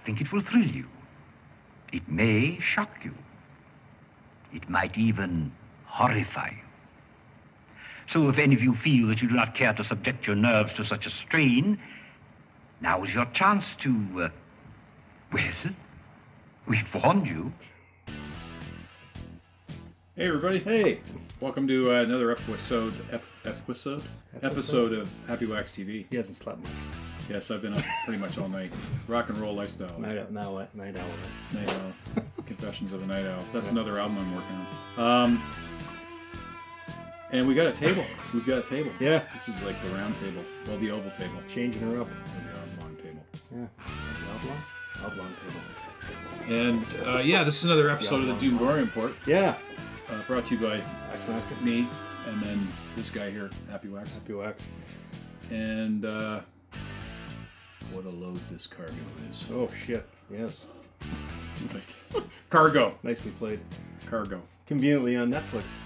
think it will thrill you. It may shock you. It might even horrify you. So if any of you feel that you do not care to subject your nerves to such a strain, now is your chance to, well, we've warned you. Hey everybody! Hey! Welcome to another episode of Happy Wax TV. He hasn't slept much. Yes, I've been up pretty much all night. Rock and roll lifestyle. Night owl. Night Owl. Confessions of a Night Owl. That's another album I'm working on. And we got a table. We've got a table. Yeah. This is like the round table. Well, the oval table. Changing her up. Or the oblong table. Yeah. Oblong table. And yeah, this is another episode of the Doomgorian Report. Yeah. Brought to you by Waxmaster. me, and then this guy here, Happy Wax. Happy Wax. And what a load this cargo is. Oh shit. Yes. Cargo. Nicely played. Cargo. Conveniently on Netflix.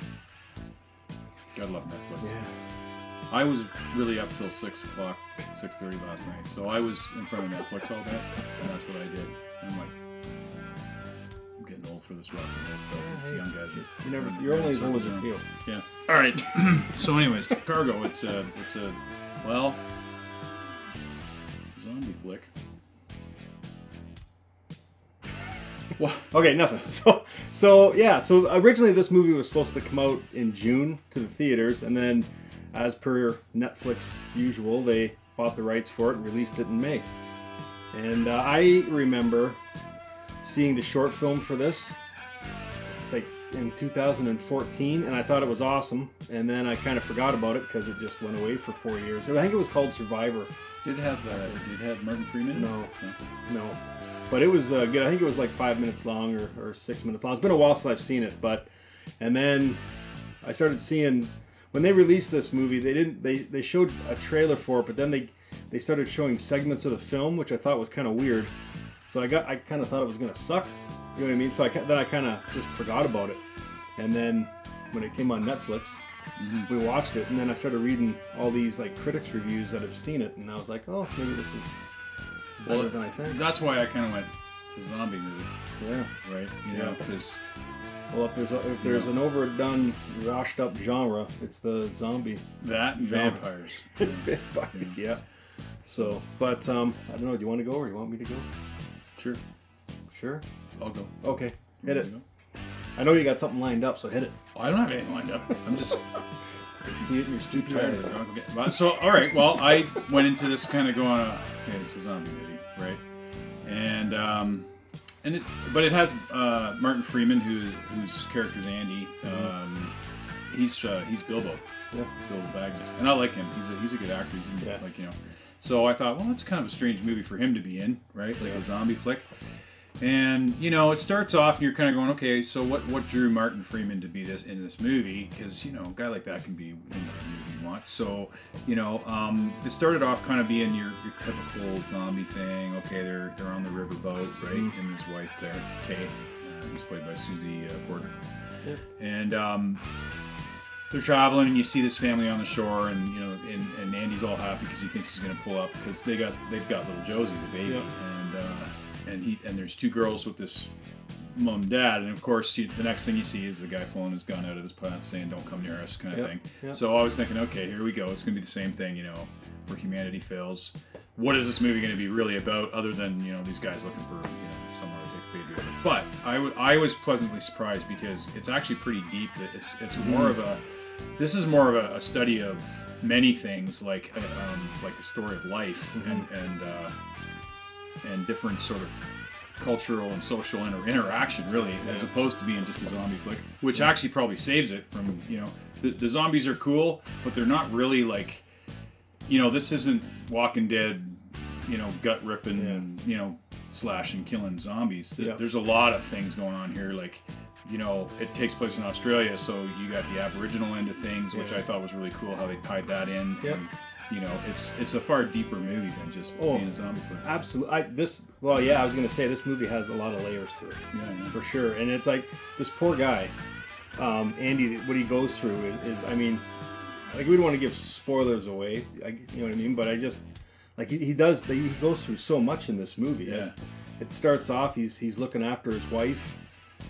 Gotta love Netflix. Yeah. I was really up till 6 o'clock, 6:30 last night. So I was in front of Netflix all day, and that's what I did. And I'm like, I'm getting old for this rock and roll stuff. These young guys You're only as old as you feel. Yeah. All right. So, anyways, Cargo. It's a zombie flick. What? Okay, nothing. So yeah. So originally this movie was supposed to come out in June to the theaters, and then, as per Netflix usual, they bought the rights for it and released it in May. And I remember seeing the short film for this, like in 2014, and I thought it was awesome. And then I kind of forgot about it because it just went away for 4 years. I think it was called Survivor. Did it have Martin Freeman? No. But it was good. I think it was like 5 minutes long or 6 minutes long. It's been a while since I've seen it, and then I started seeing when they released this movie. They showed a trailer for it, but then they started showing segments of the film, which I thought was kind of weird. So I kind of thought it was gonna suck. You know what I mean? So then I kind of just forgot about it. And then when it came on Netflix, we watched it, and then I started reading all these like critics reviews that have seen it, and I was like, oh, maybe this is better than I think. That's why I kind of went to zombie movie. Yeah. Right. You know, because if there's an overdone, washed up genre, it's the zombie. That and genre. vampires. Vampires. Yeah. So, but I don't know. Do you want to go or you want me to go? Sure. Sure. I'll go. Okay. Hit it. I know you got something lined up, so hit it. Oh, I don't have anything lined up. I'm just I see it in your stupid eyes. Okay. So, all right. Well, I went into this kind of going, okay, this is a zombie movie, right? And but it has Martin Freeman, whose character's Andy. He's Bilbo. Yeah. Bilbo Baggins, and I like him. He's a good actor. So I thought, well, that's kind of a strange movie for him to be in, right? Like a zombie flick. And it starts off, and you're kind of going, okay, so what drew Martin Freeman to be in this movie? Because a guy like that can be in whatever movie he wants. So it started off kind of being your typical zombie thing. Okay, they're on the riverboat, right? Him and his wife there, Kay, who's played by Susie Porter, and they're traveling, and you see this family on the shore, and and Andy's all happy because he thinks he's going to pull up because they've got little Josie, the baby, and there's two girls with this mom and dad, and of course the next thing you see is the guy pulling his gun out of his pants saying "Don't come near us" kind of thing. Yep. So I was thinking, okay, here we go. It's going to be the same thing, where humanity fails. What is this movie going to be really about, other than these guys looking for somewhere to take a baby over? But I was pleasantly surprised because it's actually pretty deep. It's more of this is more of a study of many things, like the story of life and different sort of cultural and social interaction, really, as opposed to being just a zombie flick, which actually probably saves it from, the zombies are cool, but they're not really like, this isn't Walking Dead, gut ripping and, slashing, killing zombies. There's a lot of things going on here, like, it takes place in Australia, so you got the Aboriginal end of things, which I thought was really cool how they tied that in. And, it's a far deeper movie than just being a zombie flick. Absolutely. I was going to say this movie has a lot of layers to it. Yeah. For sure. And it's like this poor guy, Andy, what he goes through is I mean, like, we don't want to give spoilers away, you know what I mean? But I just, like, he goes through so much in this movie. it starts off he's looking after his wife,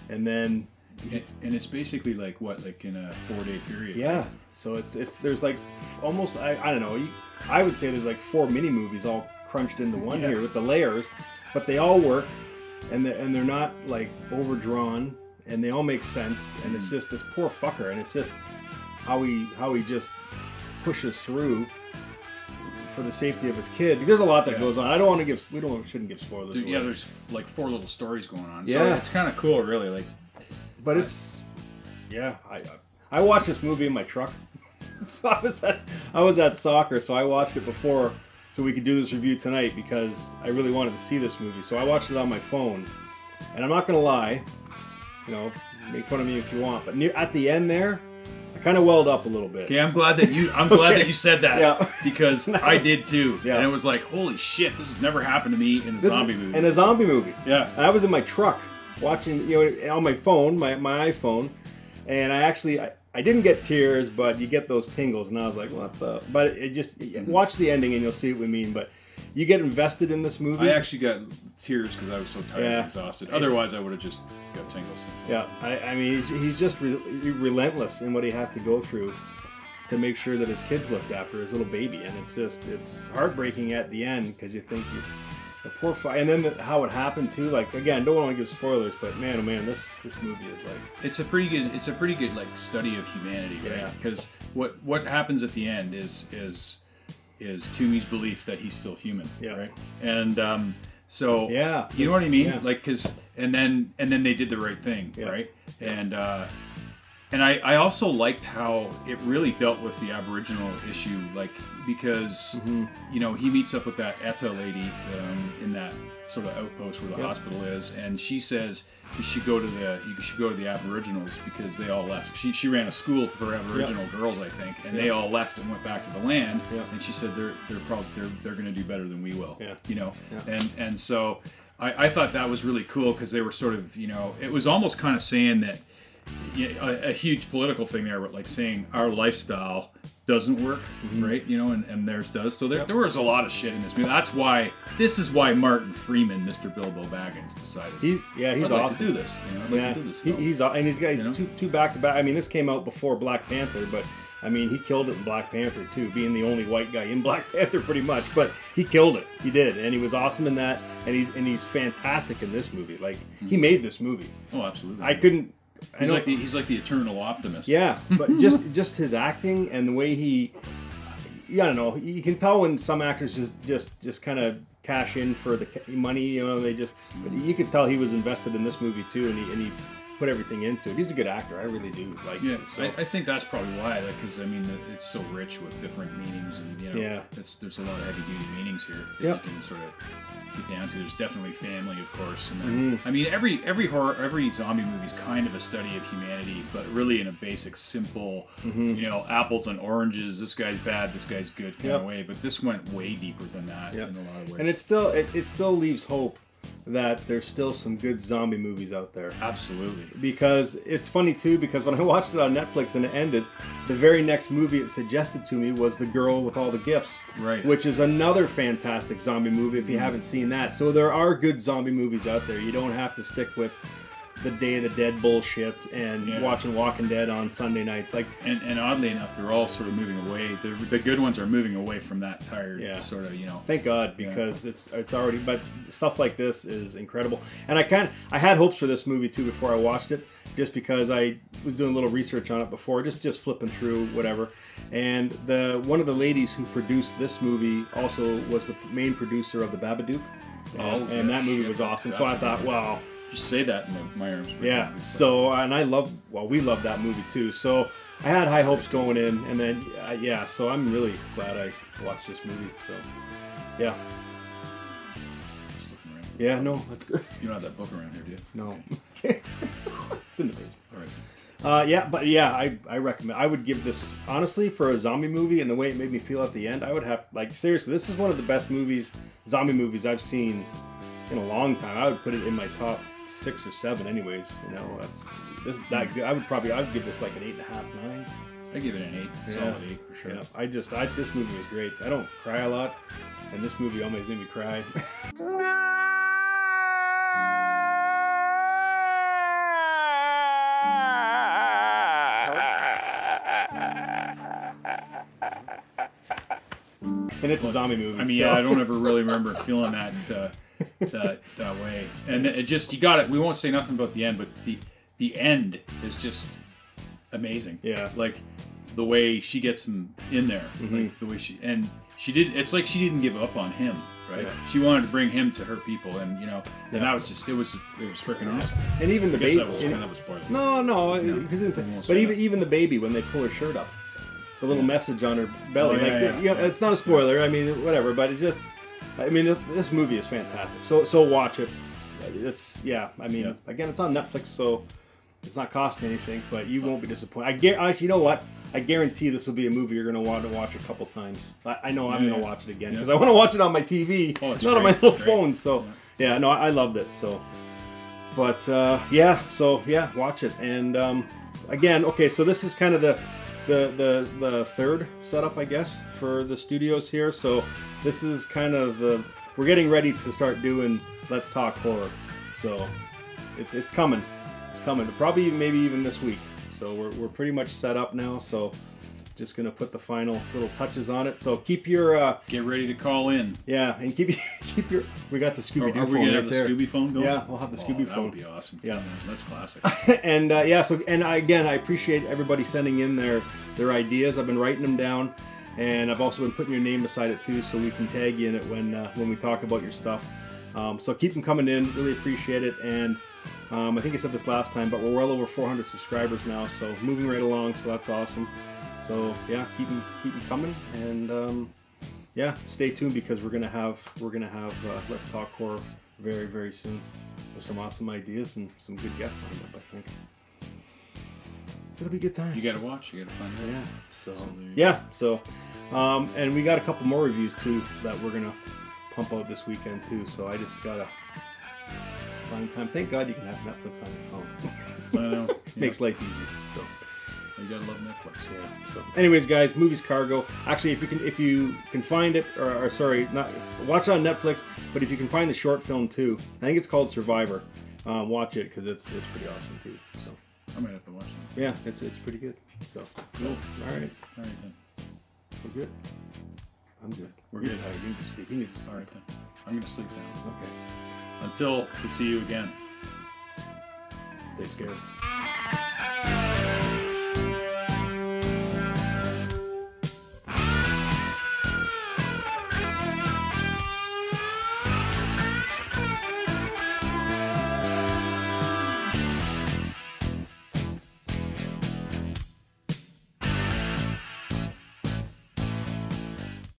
and then and it's basically like what, like in a 4-day period. yeah. So it's there's like almost I don't know. I would say there's like 4 mini movies all crunched into one here with the layers, but they all work, and they're not like overdrawn, and they all make sense. And it's just this poor fucker, and it's just how he just pushes through for the safety of his kid. There's a lot that goes on. I don't want to give shouldn't give spoilers. Yeah, there's like 4 little stories going on. Yeah, so it's kind of cool, really. Like, but it's I watched this movie in my truck. So I was at soccer, so I watched it before, so we could do this review tonight, because I really wanted to see this movie. So I watched it on my phone, and I'm not gonna lie, you know, make fun of me if you want, but at the end there, I kind of welled up a little bit. Okay, I'm glad that you said that. Yeah. Because I did too. Yeah. And it was like, holy shit, this has never happened to me in a zombie movie. In a zombie movie. Yeah. And I was in my truck watching, you know, on my phone, my iPhone, and I didn't get tears, but you get those tingles, and I was like, what the? But it just, watch the ending and you'll see what we mean. But you get invested in this movie. I actually got tears because I was so tired and exhausted. Otherwise, I would have just got tingles. Yeah, I mean, he's just relentless in what he has to go through to make sure that his kid's looked after, his little baby. And it's heartbreaking at the end, because you think the poor and then how it happened too. Like, again, don't want to give spoilers, but man, oh man, this movie is like, it's a pretty good like study of humanity, right? Yeah. Because what happens at the end is Toomey's belief that he's still human, right? And so you know what I mean? Yeah. Like, and then they did the right thing, right? And I also liked how it really dealt with the Aboriginal issue, like, because you know, he meets up with that Etta lady in that sort of outpost where the hospital is, and she says you should go to the Aboriginals because they all left. She ran a school for Aboriginal girls, I think, and they all left and went back to the land. And she said they're going to do better than we will. You know, and so I thought that was really cool, because they were sort of, you know, it was almost kind of saying that. A huge political thing there, but like saying our lifestyle doesn't work, right? You know, and theirs does. So there was a lot of shit in this movie. This is why Martin Freeman, Mr. Bilbo Baggins, decided he's I'd awesome like to do this. You know, I'd like to do this film. He's got two back to back. I mean, this came out before Black Panther, but I mean, he killed it in Black Panther too, being the only white guy in Black Panther pretty much. But he killed it. He did, and he was awesome in that. And he's fantastic in this movie. Like, he made this movie. Oh, absolutely. I couldn't. He's like the eternal optimist. Yeah, but just his acting and the way he, I don't know. You can tell when some actors just kind of cash in for the money. You know, but you could tell he was invested in this movie too, and he put everything into it. He's a good actor. I really do like him. So. I think that's probably why, because I mean, it's so rich with different meanings, and you know, there's a lot of heavy duty meanings here that you can sort of get down to. There's definitely family, of course, and then, I mean, every zombie movie is kind of a study of humanity, but really in a basic, simple, you know, apples and oranges. This guy's bad, this guy's good kind of way. But this went way deeper than that in a lot of ways. And it still leaves hope that there's still some good zombie movies out there. Absolutely. Because it's funny too, because when I watched it on Netflix and it ended, the very next movie it suggested to me was The Girl with All the Gifts. Right. Which is another fantastic zombie movie if you haven't seen that. So there are good zombie movies out there. You don't have to stick with the Day of the Dead bullshit and watching Walking Dead on Sunday nights. Like, and oddly enough, they're all sort of moving away. The good ones are moving away from that tired sort of, you know. Thank God, because it's already. But stuff like this is incredible. And I had hopes for this movie too before I watched it, just because I was doing a little research on it before, just flipping through whatever. And one of the ladies who produced this movie also was the main producer of The Babadook. And that movie was awesome. So I thought, wow. Just say that in my arms. Yeah. So, and we love that movie too. So I had high hopes going in, and then so I'm really glad I watched this movie. So, yeah. Just looking around. Yeah. No, that's good. You don't have that book around here, do you? No. It's in the basement. All right. I recommend. I would give this, honestly, for a zombie movie and the way it made me feel at the end. I would have, like, seriously, this is one of the best zombie movies I've seen in a long time. I would put it in my top 6 or 7 anyways. You know, this is that good. I'd give this like an 8.5, 9. I give it an 8, solid 8 for sure. Yeah, this movie was great. I don't cry a lot, and this movie almost made me cry. and it's a zombie movie. I mean, so. yeah, I don't ever really remember feeling that that way. And it just, you got it. We won't say nothing about the end, but the end is just amazing. Yeah. Like the way she gets him in there, like the way she did. It's like she didn't give up on him, right? Yeah. She wanted to bring him to her people, and and that was just it was freaking awesome. And even the I guess baby. that was kind of a spoiler. No, but even the baby when they pull her shirt up, the little message on her belly, it's not a spoiler. I mean, whatever, but it's just, I mean, this movie is fantastic. So watch it. It's again, it's on Netflix, so it's not costing anything, but you won't be disappointed. You know what? I guarantee this will be a movie you're going to want to watch a couple times. I know I'm going to watch it again because I want to watch it on my TV, not on my little phone. So I loved it. So, but watch it. And again, okay, so this is kind of the third setup, I guess, for the studios here. So this is kind of we're getting ready to start doing Let's Talk Horror. So it's coming. It's coming. Probably maybe even this week. So we're pretty much set up now. So just gonna put the final little touches on it. So keep your get ready to call in. Yeah, and keep your. We got the Scooby Doo phone. Are we gonna have right the there. Scooby phone going? Yeah, we'll have the Scooby phone. That would be awesome. Yeah, that's classic. And again, I appreciate everybody sending in their ideas. I've been writing them down, and I've also been putting your name beside it too, so we can tag you in it when we talk about your stuff. So keep them coming in. Really appreciate it. And I think I said this last time, but we're well over 400 subscribers now, so moving right along. So that's awesome. So yeah, keep them coming, and stay tuned because we're gonna have Let's Talk Horror very, very soon with some awesome ideas and some good guests lined up. I think it'll be good times. You gotta watch. You gotta find out. Yeah. So and we got a couple more reviews too that we're gonna pump out this weekend too. So I just gotta find time. Thank God you can have Netflix on your phone. I know. Makes life easy. So. You gotta love Netflix. Yeah. So, anyways, guys, Movies Cargo. Actually, if you can find it, or sorry, not watch it on Netflix, but if you can find the short film too, I think it's called Survivor. Watch it because it's pretty awesome too. So I might have to watch it. Yeah, it's pretty good. So cool. All right then. We're good. I'm good. We're good. You need to sleep. You need to sleep. All right then. I'm gonna sleep now. Okay. Until we see you again. Stay scared.